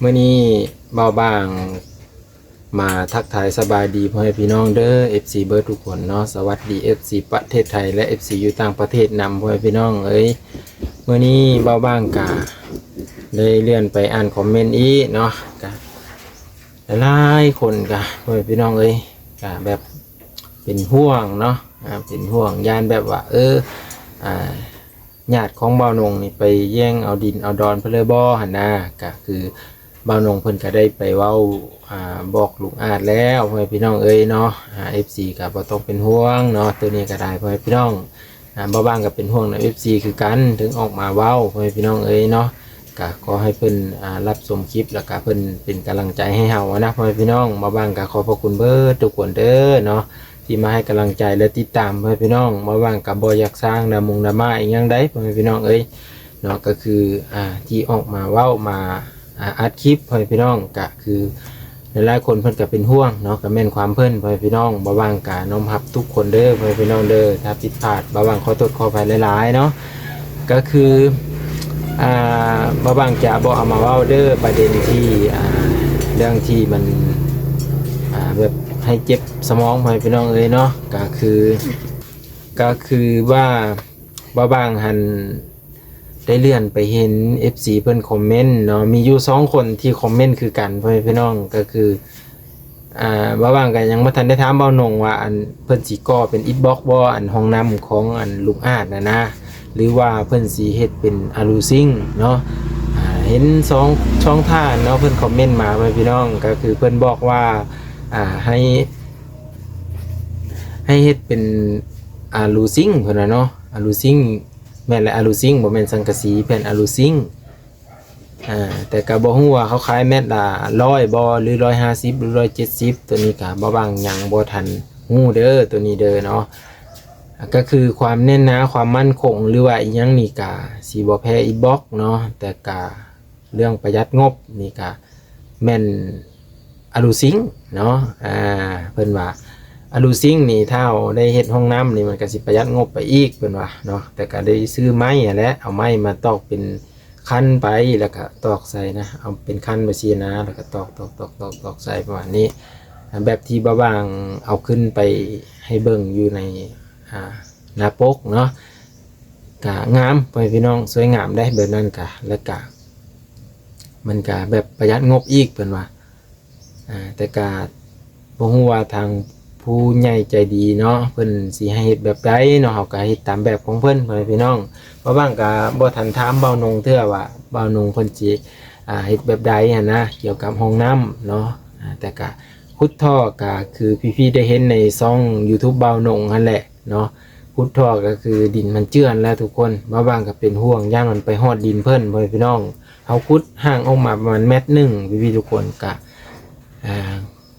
เมื่อนี้เบาบางมาทักทายสบายดีพ่อแม่พี่น้องเด้อ FC เบิร์ดทุกคนเนาะสวัสดี FC ประเทศไทยและ FC อยู่ต่างประเทศนำพ่อแม่พี่น้องเมื่อนี้เบาบางกะได้เลื่อนไปอ่านคอมเมนต์อีกเนาะกะหลายคนกะพ่อแม่พี่น้องกะแบบเป็นห่วงเนาะเป็นห่วงยานแบบว่าญาติของบ่าวนงนี่ไปแย่งเอาดินเอาดอนเพื่อบ่อหันนะก็คือบ่าวนงเพิ่นก็ได้ไปเว้าบอกลุงอาจแล้วพ่อแม่พี่น้องเนาะFC ก็บ่ต้องเป็นห่วงเนาะตัวนี้ก็ได้พ่อแม่พี่น้องบ่บ้างก็เป็นห่วงใน FC คือกันถึงออกมาเว้าพ่อแม่พี่น้องเนาะก็ขอให้เพิ่นรับชมคลิปแล้วก็เพิ่นเป็นกำลังใจให้เฮานะพ่อแม่พี่น้องบ่บ้างก็ขอบพระคุณเบิดทุกคนเด้อเนาะที่มาให้กำลังใจและติดตามพ่อแม่พี่น้องมาว่างกับบ่อยากสร้างดราม่าอีกอย่างใดพ่อแม่พี่น้องเนาะก็คือที่ออกมาเว้ามาอัดคลิปพ่อแม่พี่น้องก็คือหลายๆคนเพิ่นก็เป็นห่วงเนาะก็แม่นความเพิ่นพ่อแม่พี่น้องบ่ว่างกะน้อมรับทุกคนเด้อพ่อแม่พี่น้องเด้อถ้าผิดพลาดบ่ว่างขอโทษขออภัยหลายๆเนาะก็คือบ่ว่างจะบ่เอามาเว้าเด้อประเด็นที่เรื่องที่มันแบบให้เจ็บสมองไปพี่น้องเนาะก็คือว่าบางหันได้เลื่อนไปเห็น FC เพิ่นคอมเมนต์เนาะมีอยู่2คนที่คอมเมนต์คือกันพี่น้องก็คือบางก็ยังบ่ทันได้ถามเบาหนงว่าอันเพิ่นสิก่อเป็นอิฐบล็อกบ่อันห้องน้ำของอันลุงอาจนะหรือว่าเพิ่นสิเฮ็ดเป็นอะลูซิงเนาะเห็น2ช่องทางเนาะเพิ่นคอมเมนต์มาพี่น้องก็คือเพิ่นบอกว่าให้เฮ็ดเป็นอะลูซิงเพิ่นน่ะเนาะอะลูซิงแม่นและอะลูซิงบ่แม่นสังกะสีแผ่นอะลูซิงแต่ก็บ่ฮู้ว่าเขาขายเม็ดละ100บ่หรือ150หรือ170ตัวนี้ก็บ่บางหยังบ่ทันฮู้เด้อตัวนี้เด้อเนาะก็คือความแน่นหนาความมั่นคงหรือว่าอีหยังนี่ก็สิบ่แพ้อีบล็อกเนาะแต่ก็เรื่องประหยัดงบนี่ก็แม่นอะลูซิงเนาะเพิ่นว่าอะลูซิงนี่ถ้าได้เฮ็ดห้องน้ำนี่มันก็สิประหยัดงบไปอีกเพิ่นว่าเนาะแต่ก็ได้ซื้อไม้แหละเอาไม้มาตอกเป็นคันไปแล้วก็ตอกใส่นะเอาเป็นคันไปซี่นะแล้วก็ตอกใส่ประมาณนี้แบบที่บ่บางเอาขึ้นไปให้เบิ่งอยู่ในหน้าปกเนาะก็งามไปพี่น้องสวยงามได้แบบนั้นก็แล้วก็มันก็แบบประหยัดงบอีกเพิ่นว่าแต่ก็บ่ฮู้ว่าทางผู้ใหญ่ใจดีเนาะเพิ่นสิให้เฮ็ดแบบใดเนาะเฮาก็เฮ็ดตามแบบของเพิ่นพี่น้องเพราะบางก็บ่ทันถามเบานงเทื่อว่าเบานงเพิ่นสิเฮ็ดแบบใดนะเกี่ยวกับห้องน้ำเนาะแต่ก็ขุดท่อก็คือพี่ๆได้เห็นในช่อง YouTube เบานงนั่นแหละเนาะขุดท่อก็คือดินมันเจือนแล้วทุกคนบางก็เป็นห่วงย่างมันไปฮอดดินเพิ่นพี่น้องเฮาขุดห่างออกมาประมาณ1 เมตรพี่ๆทุกคนก็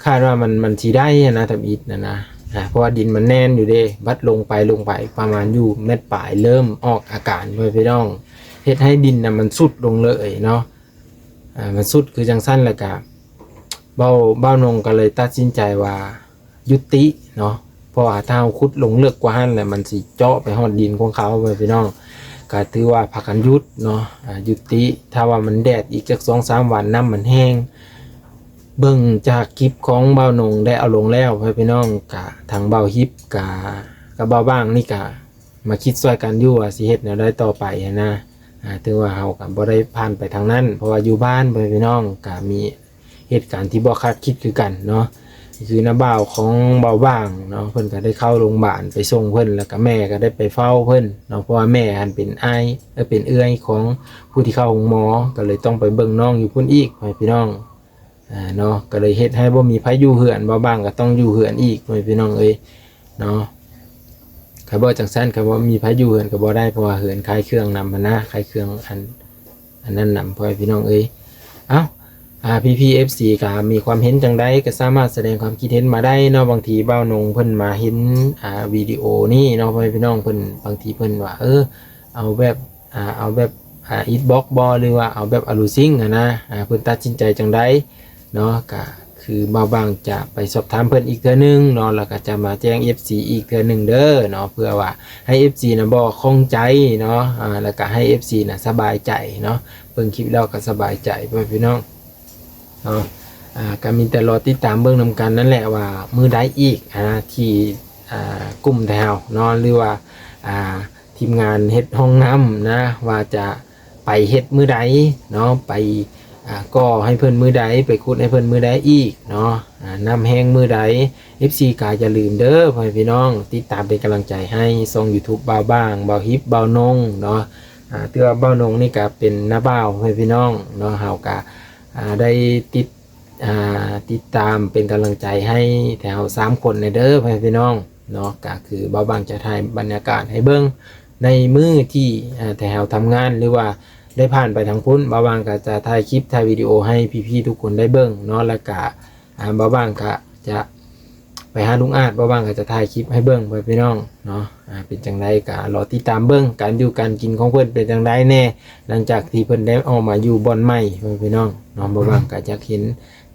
คาดว่ามันสิได้นะทำอิฐนะเพราะว่าดินมันแน่นอยู่เด้บัดลงไปประมาณอยู่1 เมตรปลายเริ่มออกอาการพี่น้องเฮ็ดให้ดินมันสุดลงเลยเนาะมันสุดคือจังสั้นแล้วก็เบ้านงก็เลยตัดสินใจว่ายุติเนาะเพราะว่าถ้าเอาขุดลงเลือกกว่าหั่นแหละมันสิเจาะไปฮอดดินของเขาพี่น้องก็ถือว่าพักกันยุดเนาะยุติถ้าว่ามันแดดอีกจัก 2-3 วันน้ำมันแห้งเบิ่งจากคลิปของเบานงได้เอาลงแล้วพี่น้องกะทางเบาฮิปกะเบาบ้างนี่กะมาคิดช่วยกันอยู่ว่าสิเฮ็ดแนวใดต่อไปนะถือว่าเฮาก็บ่ได้ผ่านไปทางนั้นเพราะว่าอยู่บ้านพี่น้องกะมีเหตุการณ์ที่บ่คาดคิดคือกันเนาะคือน้าบ่าวของเบาบ้างเนาะเพิ่นก็ได้เข้าโรงพยาบาลไปส่งเพิ่นแล้วก็แม่ก็ได้ไปเฝ้าเพิ่นเนาะเพราะว่าแม่อันเป็นเป็นเอื้อยของผู้ที่เข้าโรงหมอก็เลยต้องไปเบิ่งน้องอยู่พุ่นอีกพี่น้องเนาะก็เลยเฮ็ดให้บ่มีไผอยู่เฮือนบ่บ้างก็ต้องอยู่เฮือนอีกพี่น้องเนาะก็บ่จังซั่นก็บ่มีไผอยู่เฮือนก็บ่ได้เพราะว่าเฮือนขายเครื่องนำนะขายเครื่องอันนั้นนำพี่น้องเอ้าPPFC ก็มีความเห็นจังไดก็สามารถแสดงความคิดเห็นมาได้เนาะบางทีเบ้านงเพิ่นมาเห็นวิดีโอนี่เนาะพี่น้องเพิ่นบางทีเพิ่นว่าเอาแบบอิฐบล็อกบ่หรือว่าเอาแบบอะลูซิงนะเพิ่นตัดสินใจจังไดเนาะก็คือบ่บางจะไปสอบถามเพิ่นอีกเทื่อนึงเนาะแล้วก็จะมาแจ้ง FC อีกเทื่อนึงเด้อเนาะเพื่อว่าให้ FC น่ะบ่คล่องใจเนาะแล้วก็ให้ FC น่ะสบายใจเนาะเบิ่งคลิปแล้วก็สบายใจพี่น้อง เนาะก็มีแต่รอติดตามเบิ่งนำกันนั่นแหละว่ามื้อใดอีกที่กลุ่มแถวเนาะหรือว่าทีมงานเฮ็ดห้องน้ำนะว่าจะไปเฮ็ดมื้อใดเนาะไปก็ให้เพิ่นมื้อใดไปขุดให้เพิ่นมื้อใดอีกเนาะน้ำแห้งมื้อใด FC ก็อย่าลืมเด้อพ่อพี่น้องติดตามเป็นกำลังใจให้ช่อง YouTube บ่าวบ้างบ่าวฮิปบ่าวนงเนาะเตือบ่าวนงนี่ก็เป็นน้าบ่าวพ่อพี่น้องเนาะเฮาก็ได้ติดตามเป็นกำลังใจให้แถว3คนในเด้อพ่อพี่น้องเนาะก็คือบ่าวบ้างจะถ่ายบรรยากาศให้เบิ่งในมื้อที่แถวทำงานหรือว่าได้ผ่านไปทางพุ่นบ่าวบ้างก็จะถ่ายคลิปถ่ายวิดีโอให้พี่ๆทุกคนได้เบิ่งเนาะแล้วก็บ่าวบ้างก็จะไปหาลุงอาจบ่าวบ้างก็จะถ่ายคลิปให้เบิ่งพ่อพี่น้องเนาะเป็นจังไดก็รอติดตามเบิ่งการอยู่การกินของเพิ่นเป็นจังไดแน่หลังจากที่เพิ่นได้ออกมาอยู่บ่อนใหม่พ่อพี่น้องเนาะบ่าวบ้างก็อยากเห็น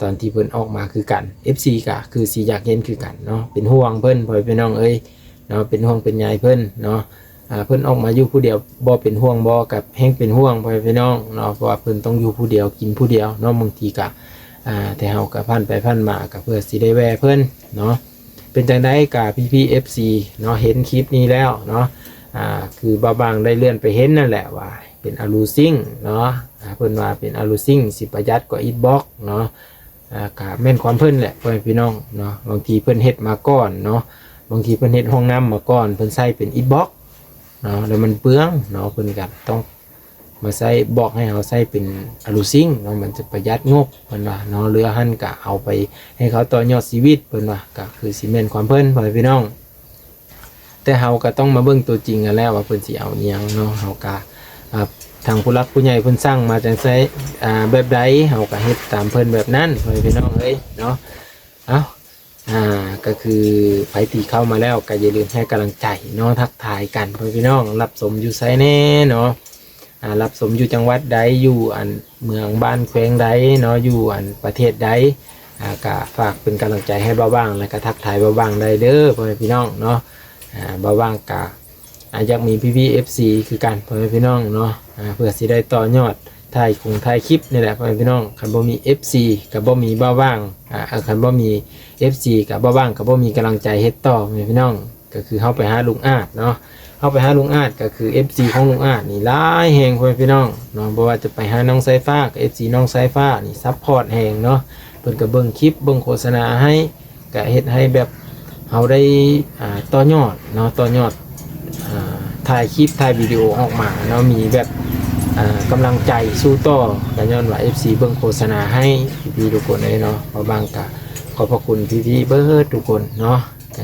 ตอนที่เพิ่นออกมาคือกัน FC ก็คือสิอยากเห็นคือกันเนาะเป็นห่วงเพิ่นพ่อพี่น้องเอ้ยเนาะเป็นห่วงเป็นใยเพิ่นเนาะเพิ่นออกมาอยู่ผู้เดียวบ่เป็นห่วงบ่กับแฮงเป็นห่วงพ่อพี่น้องเนาะเพราะว่าเพิ่นต้องอยู่ผู้เดียวกินผู้เดียวเนาะบางทีก็แต่เฮาก็พันไปพันมาก็เพื่อสิได้แวะเพิ่นเนาะเป็นจังไดก็พี่ๆ FC เนาะเห็นคลิปนี้แล้วเนาะคือบ่าวบางได้เลื่อนไปเห็นนั่นแหละว่าเป็นอะลูซิงเนาะเพิ่นว่าเป็นอะลูซิงสิประหยัดกว่าอิฐบล็อกเนาะก็แม่นความเพิ่นแหละพ่อพี่น้องเนาะบางทีเพิ่นเฮ็ดมาก่อนเนาะบางทีเพิ่นเฮ็ดห้องน้ำมาก่อนเพิ่นใส่เป็นอิฐบล็อกเนาะแล้วมันเปลืองเนาะเพิ่นก็ต้องมาใส่บอกให้เขาใส่เป็นอะลูซิงเนาะมันจะประหยัดงบเพิ่นว่าเนาะเรือหั่นก็เอาไปให้เขาต่อยอดชีวิตเพิ่นว่าก็คือสิแม่นความเพิ่นพ่อพี่น้องแต่เฮาก็ต้องมาเบิ่งตัวจริงกันแล้วว่าเพิ่นสิเอาอีหยังเนาะเฮาก็ทางผู้รักผู้ใหญ่เพิ่นสร้างมาจังไสแบบใดเฮาก็เฮ็ดตามเพิ่นแบบนั้นพ่อพี่น้องเอ้ยเนาะก็คือไผที่เข้ามาแล้วก็อย่าลืมให้กำลังใจเนาะทักทายกันพ่อพี่น้องรับชมอยู่ไสแน่เนาะรับชมอยู่จังหวัดใดอยู่อันเมืองบ้านแขวงใดเนาะอยู่อันประเทศใดก็ฝากเป็นกำลังใจให้เบาบ้างแล้วก็ทักทายเบาบ้างได้เด้อพ่อพี่น้องเนาะเบาบ้างก็อยากมีพี่ๆ FC คือกันพ่อพี่น้องเนาะเพื่อสิได้ต่อยอดถ่ายคลิปนี่แหละพ่อพี่น้องคันบ่มี FC กับบ่มีเบาบ้างคันบ่มี FC กับเบาบ้างกับบ่มีกำลังใจเฮ็ดต่อพ่อพี่น้องก็คือเฮาไปหาลุงอาจเนาะเฮาไปหาลุงอาจก็คือ FC ของลุงอาจนี่หลายแฮงพ่อพี่น้องเนาะบ่ว่าจะไปหาน้องสายฟ้ากับ FC น้องสายฟ้านี่ซัพพอร์ตแฮงเนาะเพิ่นก็เบิ่งคลิปเบิ่งโฆษณาให้ก็เฮ็ดให้แบบเฮาได้ต่อยอดเนาะต่อยอดถ่ายคลิปถ่ายวิดีโอออกมาเนาะมีแบบกำลังใจสู้ต่อกันย้อนว่า FC เบิ่งโฆษณาให้พี่ๆทุกคนเลยเนาะบางก็ขอบพระคุณพี่ๆเบิร์ดทุกคนเนาะ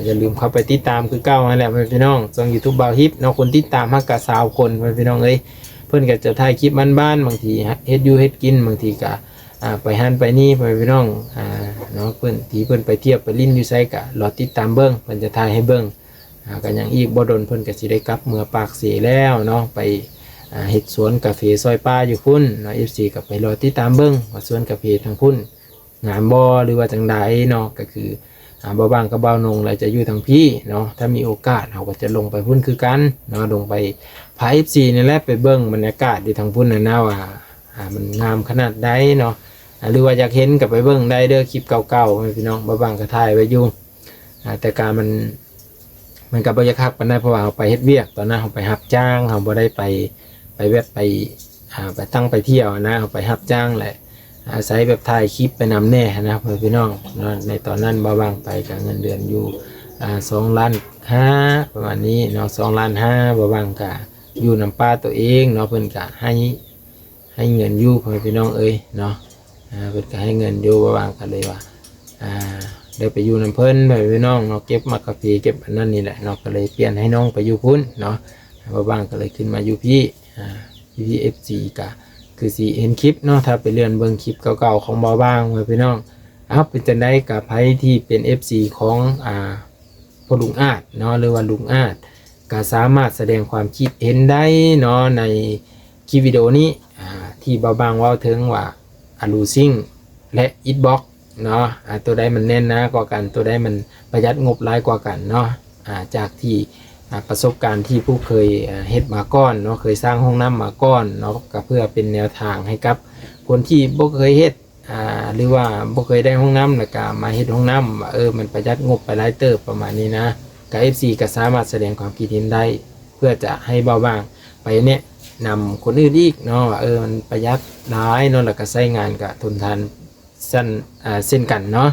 อย่าลืมเข้าไปติดตามคือเก้านั่นแหละพี่น้องช่อง YouTube บ่าวฮิปเนาะคนติดตามมากกว่า20คนพี่น้องเอ้ยเพิ่นก็จะถ่ายคลิปบ้านๆบางทีเฮ็ดอยู่เฮ็ดกินบางทีก็ไปหันไปนี่พี่น้องเนาะเพิ่นที่เพิ่นไปเที่ยวไปลิ้นอยู่ไสก็รอติดตามเบิ่งเพิ่นจะถ่ายให้เบิ่งกันอย่างอีกบ่ดนเพิ่นก็สิได้กลับเมื่อปากเสียแล้วเนาะไปเฮ็ดสวนกาแฟซอยป้าอยู่พุ่นเนาะ FC ก็ไปรอติดตามเบิ่งว่าสวนกาแฟทางพุ่นงามบ่หรือว่าจังใดเนาะก็คือบ่บางกับบ่าวนงเราจะอยู่ทางพี่เนาะถ้ามีโอกาสเราก็จะลงไปพุ่นคือกันเนาะลงไปพา FC นี่แหละไปเบิ่งบรรยากาศที่ทางพุ่นน่ะนะว่ามันงามขนาดใดเนาะหรือว่าอยากเห็นก็ไปเบิ่งได้เด้อคลิปเก่าๆพี่น้องบ่บางก็ถ่ายไว้อยู่แต่การมันก็บ่อยากคักปานใดเพราะว่าเราไปเฮ็ดเวียกตอนนั้นเราไปรับจ้างเราบ่ได้ไปแวะไปตั้งไปเที่ยวนะเราไปรับจ้างแหละอาศัยแบบถ่ายคลิปไปนำแน่นะพี่น้องในตอนนั้นบ่บางไปกับเงินเดือนอยู่2.5 ล้านประมาณนี้เนาะ2.5 ล้านบ่บางก็อยู่นำป้าตัวเองเนาะเพิ่นก็ให้เงินอยู่พี่น้องเอ้ยเนาะเพิ่นก็ให้เงินอยู่บ่บางก็เลยว่าได้ไปอยู่นำเพิ่นพี่น้องเนาะเก็บมะกะพีเก็บอันนั้นนี่แหละเนาะก็เลยเปลี่ยนให้น้องไปอยู่พุ่นเนาะบ่บางก็เลยขึ้นมาอยู่พี่FC ก็คือสิเห็นคลิปเนาะถ้าไปเลื่อนเบิ่งคลิปเก่าๆของบ่าวบางไว้พี่น้องเป็นจังได๋กับไผที่เป็น FC ของพ่อลุงอาจเนาะหรือว่าลุงอาจก็สามารถแสดงความคิดเห็นได้เนาะในคลิปวิดีโอนี้ที่บ่าวบางเว้าถึงว่าอะลูซิงและอิฐบล็อกเนาะตัวใดมันแน่นนะกว่ากันตัวใดมันประหยัดงบหลายกว่ากันเนาะจากที่ประสบการณ์ที่ผู้เคยเฮ็ดมาก่อนเนาะเคยสร้างห้องน้ำมาก่อนเนาะก็เพื่อเป็นแนวทางให้กับคนที่บ่เคยเฮ็ด หรือว่าบ่เคยได้ห้องน้ำแล้วก็มาเฮ็ดห้องน้ำว่ามันประหยัดงบไปหลายเติบประมาณนี้นะก็ FC ก็สามารถแสดงความคิดเห็นได้เพื่อจะให้เบาบางไปเนี่ยนำคนอื่นอีกเนาะว่ามันประหยัดหลายเนาะแล้วก็ใช้งานก็ทนทานสั้นเส้นกันเนาะ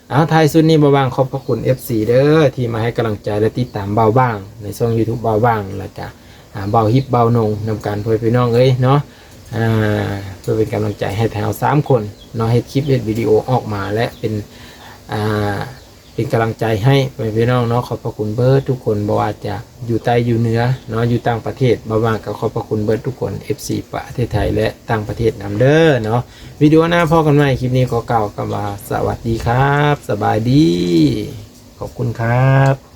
เอาท้ายสุดนี้เบาบางขอบพระคุณ FC เด้อที่มาให้กำลังใจและติดตามเบาบางในช่อง YouTube เบาบางแล้วก็เบาฮิปเบานงนำการเพื่อพี่น้องเนาะเพื่อเป็นกำลังใจให้แถว3คนเนาะให้คลิปวิดีโอออกมาและเป็นกำลังใจให้พี่น้องเนาะขอบพระคุณเบิร์ดทุกคนบอกว่าจะอยู่ใต้อยู่เหนือเนาะอยู่ต่างประเทศบางๆก็ขอบพระคุณเบิร์ดทุกคน FC ประเทศไทยและต่างประเทศนำเด้อเนาะวิดีโอหน้าพอกันใหม่คลิปนี้ขอกล่าวคำว่าสวัสดีครับสบายดีขอบคุณครับ